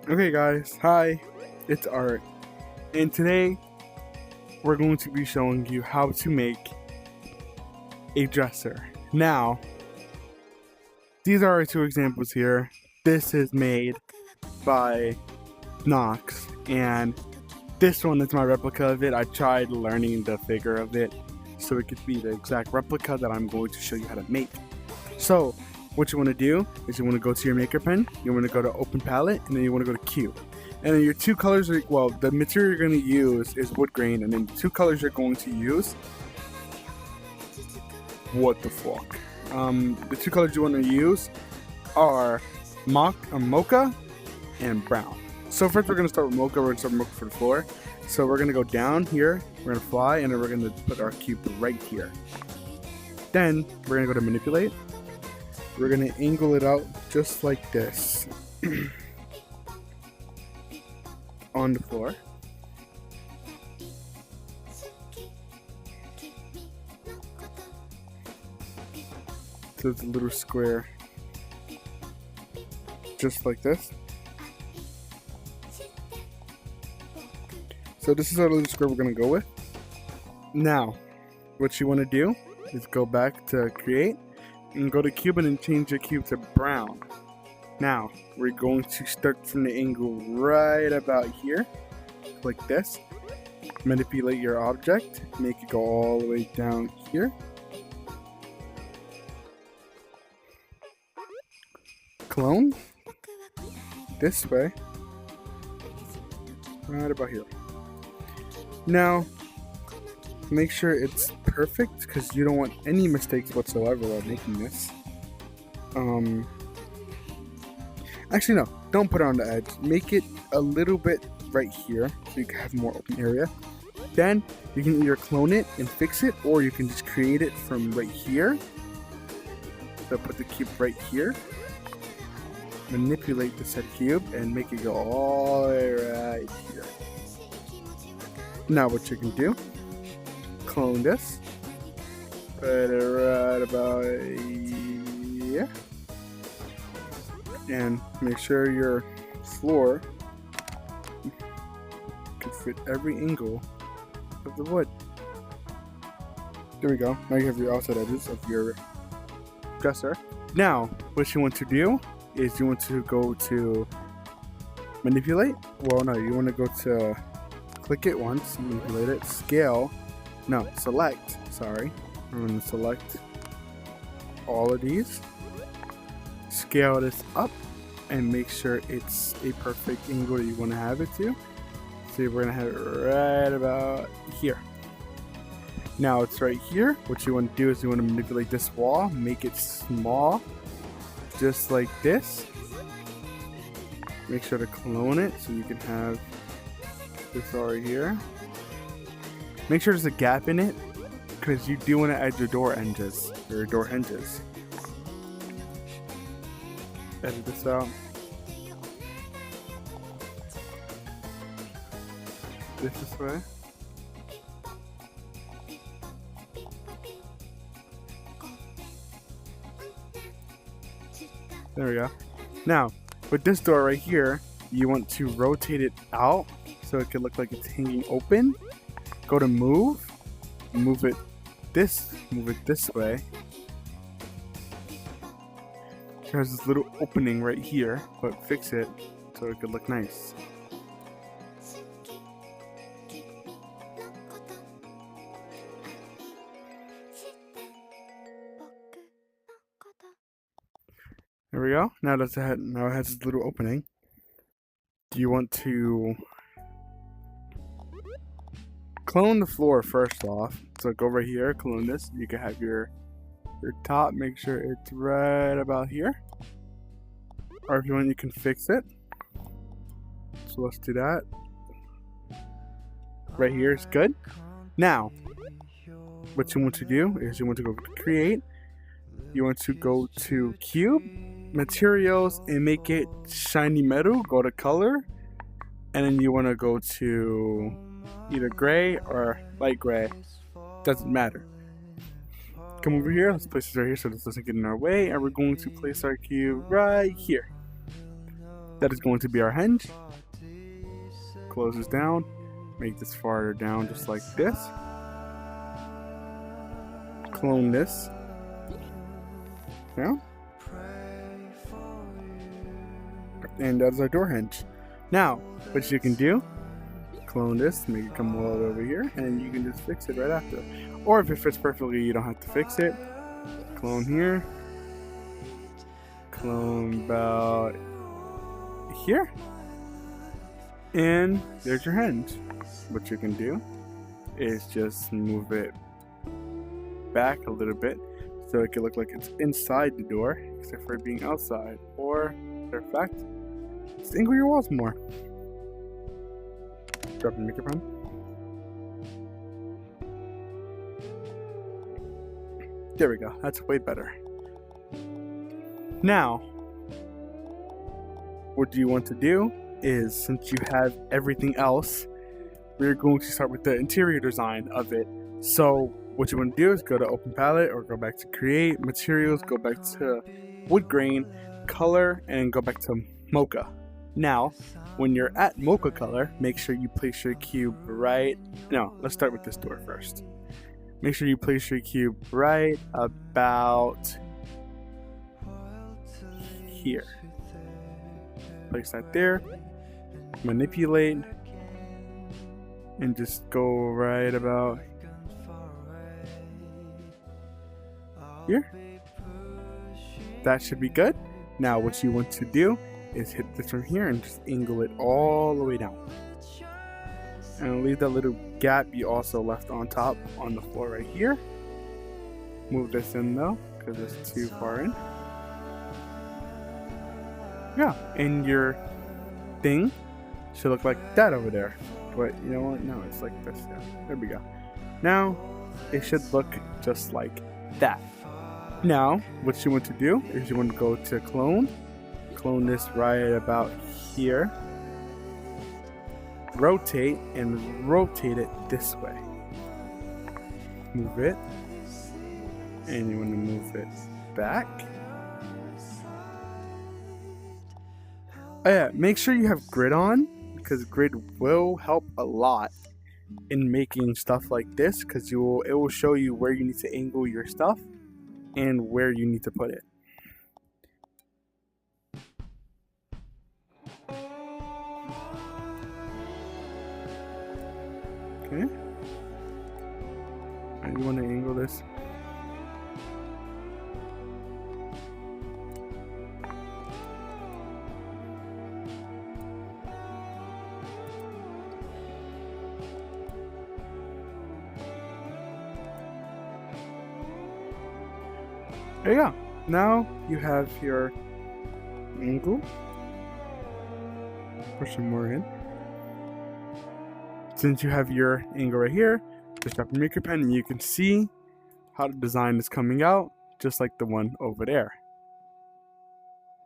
Okay guys, hi, it's Art, and today we're going to be showing you how to make a dresser. Now, these are our two examples here. This is made by Knox, and this one is my replica of it. I tried learning the figure of it so it could be the exact replica that I'm going to show you how to make. So, what you want to do is you want to go to your maker pen, you want to go to open palette, and then you want to go to cube. And then your two colors are, well, the material you're going to use is wood grain, and then the two colors you're going to use, what the fuck? The two colors you want to use are mocha and brown. So first we're going to start with mocha. We're going to start with mocha for the floor. So we're going to go down here, we're going to fly, and then we're going to put our cube right here. Then we're going to go to manipulate. We're going to angle it out just like this on the floor. So it's a little square just like this. So this is our little square we're going to go with. Now, what you want to do is go back to create and go to cube and change your cube to brown. Now, we're going to start from the angle right about here, like this. Manipulate your object, make it go all the way down here. Clone this way, right about here. Now, make sure it's perfect because you don't want any mistakes whatsoever while making this. Actually, no, don't put it on the edge. Make it a little bit right here so you can have more open area. Then you can either clone it and fix it, or you can just create it from right here. So put the cube right here. Manipulate the said cube and make it go all the way right here. Now what you can do, clone this, put it right about here, and make sure your floor can fit every angle of the wood. There we go. Now you have your outside edges of your dresser. Now what you want to do is you want to go to manipulate. Well, no, you want to go to click it once, manipulate it, scale, no, select, sorry. I'm going to select all of these, scale this up, and make sure it's a perfect angle that you want to have it to. So we're going to have it right about here. Now it's right here. What you want to do is you want to manipulate this wall, make it small, just like this. Make sure to clone it so you can have this right here. Make sure there's a gap in it because you do want to add your door hinges. Edit this out. This way. There we go. Now, with this door right here, you want to rotate it out so it can look like it's hanging open. Go to move it this way. There's this little opening right here, but fix it so it could look nice. There we go. Now it has this little opening. Do you want to clone the floor first off? So go right here, clone this. You can have your top, make sure it's right about here. Or if you want, you can fix it. So let's do that. Right here is good. Now, what you want to do is you want to go to create. You want to go to cube, materials, and make it shiny metal. Go to color, and then you want to go to either gray or light gray. Doesn't matter. Come over here. Let's place this right here so this doesn't get in our way, and we're going to place our cube right here. That is going to be our hinge. Close this down. Make this farther down just like this. Clone this. Down. And that's our door hinge. Now, what you can do, clone this, make it come all the way over here, and you can just fix it right after. Or if it fits perfectly, you don't have to fix it. Clone here. Clone about here. And there's your hinge. What you can do is just move it back a little bit so it can look like it's inside the door, except for it being outside. Or, matter of fact, just angle your walls more. Drop the microphone. There we go. That's way better. Now, what you want to do is, since you have everything else, we're going to start with the interior design of it. So what you want to do is go to Open Palette or go back to Create, Materials, go back to Wood Grain, Color, and go back to Mocha. Now, when you're at Mocha Color, make sure you place your cube let's start with this door first. Make sure you place your cube right about here. Place that there, manipulate, and just go right about here. That should be good. Now what you want to do is hit this from here and just angle it all the way down. And leave that little gap you also left on top on the floor right here. Move this in though, because it's too far in. Yeah, and your thing should look like that over there. But you know what? No, it's like this. Yeah, there we go. Now, it should look just like that. Now, what you want to do is you want to go to clone. Clone this right about here. Rotate and rotate it this way. Move it. And you want to move it back. Oh yeah, make sure you have grid on, because grid will help a lot in making stuff like this, because it will show you where you need to angle your stuff and where you need to put it. Okay. And you want to angle this. There you go. Now you have your angle. Push some more in. Since you have your angle right here, just drop your micro pen and you can see how the design is coming out, just like the one over there.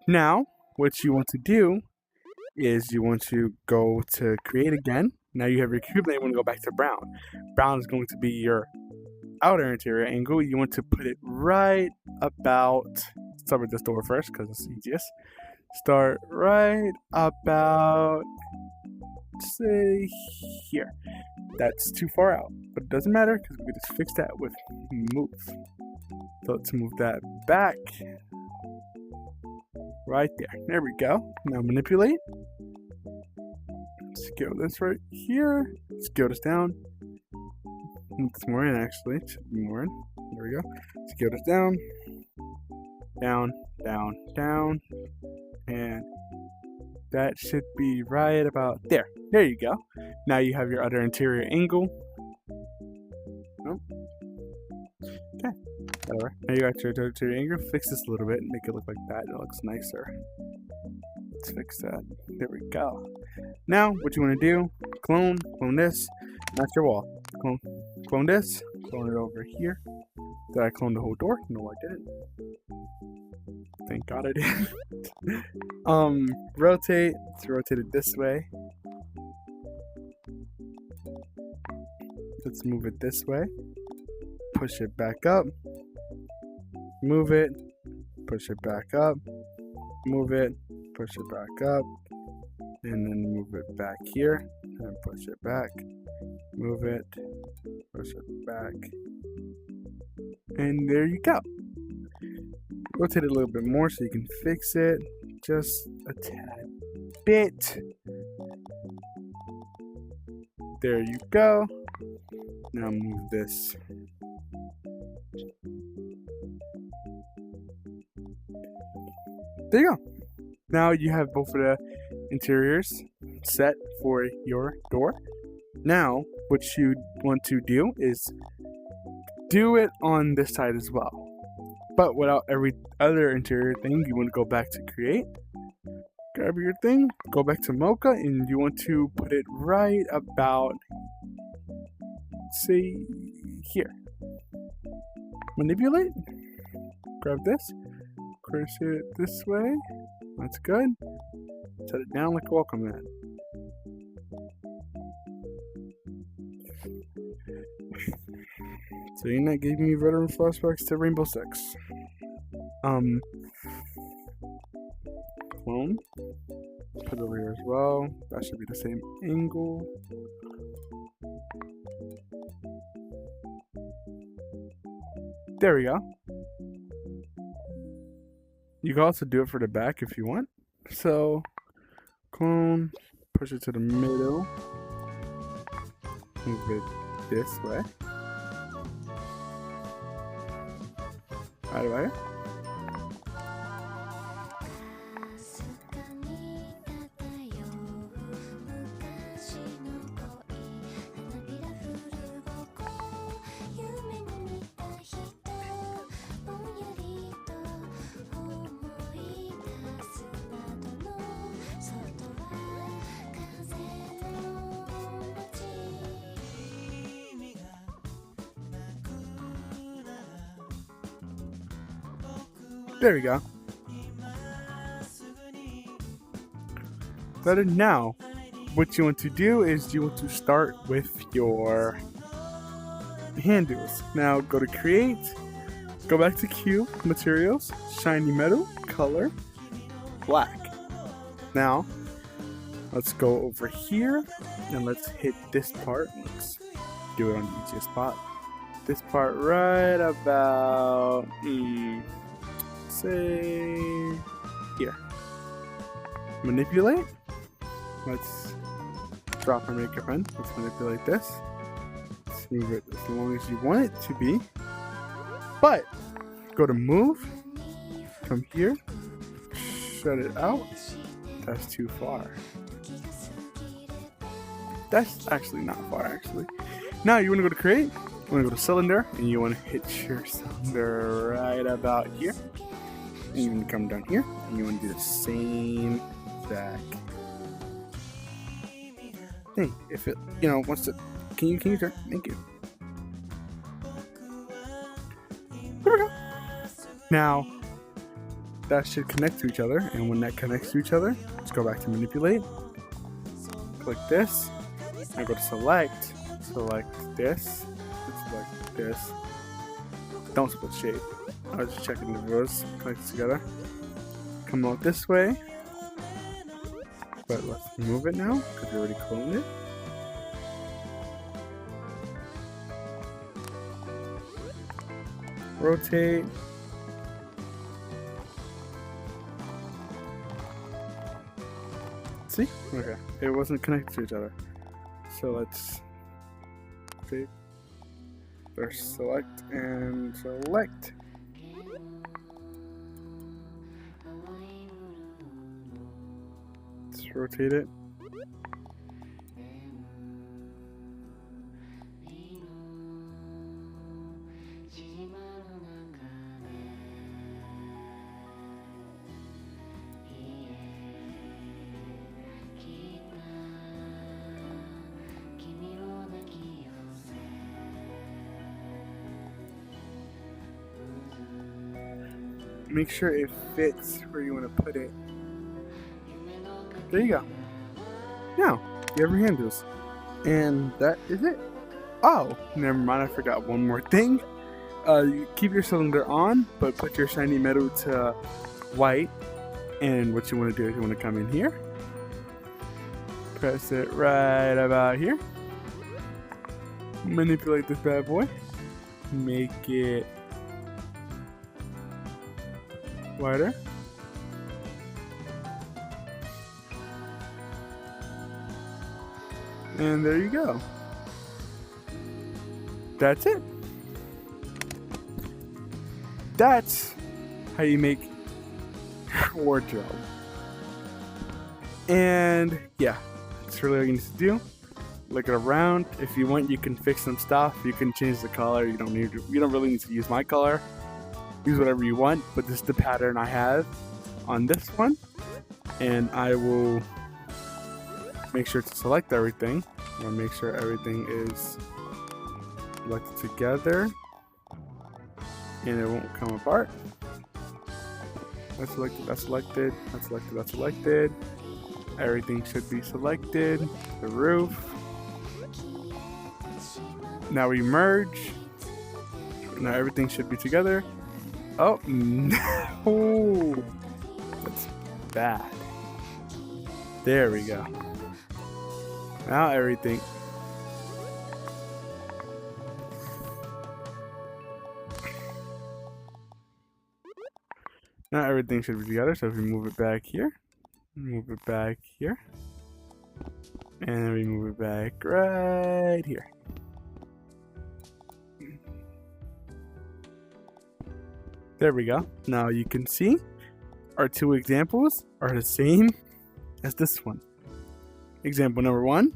Now, what you want to do is you want to go to Create again. Now you have your cube, and you want to go back to brown. Brown is going to be your outer interior angle. You want to put it right about, start with this door first because it's easiest. Start right about, say, here. That's too far out, but it doesn't matter because we can just fix that with move. So let's move that back right there. There we go. Now manipulate. Scale this right here. Scale this down. It's more in, actually. It should be more in. There we go. Scale this down. Down, down, down. And that should be right about there. There you go. Now you have your other interior angle. Oh. Okay. Whatever. Now you got your other interior angle. Fix this a little bit and make it look like that. It looks nicer. Let's fix that. There we go. Now, what you want to do, clone this. That's your wall. Clone this. Clone it over here. Did I clone the whole door? No, I didn't. Thank God I didn't. Rotate. Let's rotate it this way. Let's move it this way. Push it back up. Move it. Push it back up. Move it. Push it back up. and then move it back here, and push it back, move it, push it back, and there you go. Rotate it a little bit more so you can fix it just a tad bit. There you go. Now move this. There you go. Now you have both of the interiors set for your door. Now what you want to do is do it on this side as well. But without every other interior thing, you want to go back to create. Grab your thing, go back to Mocha, and you want to put it right about, say, here. Manipulate. Grab this. Push it this way. That's good. Set it down like a welcome mat. So that gave me veteran flashbacks to Rainbow Six. Clone. Put it over here as well. That should be the same angle. There we go. You can also do it for the back if you want. So, clone, push it to the middle. Move it this way. Out of here. There we go. Better now. What you want to do is you want to start with your handles. Now go to create, go back to Q, materials, shiny metal, color, black. Now let's go over here and let's hit this part. Let's do it on the easiest spot. This part right about say here. Manipulate. Let's drop our makeup in. Let's manipulate this. Let's move it as long as you want it to be. But go to move. Come here. Shut it out. That's too far. That's actually not far actually. Now you want to go to create. You want to go to cylinder and you want to hit your cylinder right about here. And you want to come down here and you want to do the same exact thing. If it, wants to, can you turn? Thank you. There we go. Now that should connect to each other, and when that connects to each other, let's go back to manipulate. Click this. Now go to select. Select this. Select this. Don't split shape. I was just checking the rows connected together. Come out this way. But let's move it now because we already cloned it. Rotate. See? Okay. It wasn't connected to each other. So let's save. There's select and select. Let's rotate it. Make sure it fits where you want to put it. There you go. Now, you have your handles. And that is it. Oh, never mind, I forgot one more thing. You keep your cylinder on, but put your shiny metal to white. And what you want to do is you want to come in here. Press it right about here. Manipulate this bad boy. Make it wider. And there you go. That's it. That's how you make your wardrobe. And yeah, that's really all you need to do. Look it around. If you want, you can fix some stuff. You can change the color. You don't really need to use my color. Use whatever you want, but this is the pattern I have on this one. And I will make sure to select everything. I want to make sure everything is selected together and it won't come apart. That's selected, that's selected, that's selected, that's selected. Everything should be selected. The roof. Now we merge. Now everything should be together. Oh no! That's bad. There we go. Now everything. Now everything should be together. So if we move it back here, move it back here, and then we move it back right here. There we go. Now you can see our two examples are the same as this one. Example number 1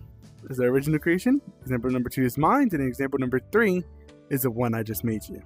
is the original creation. Example number 2 is mine, and example number 3 is the one I just made you.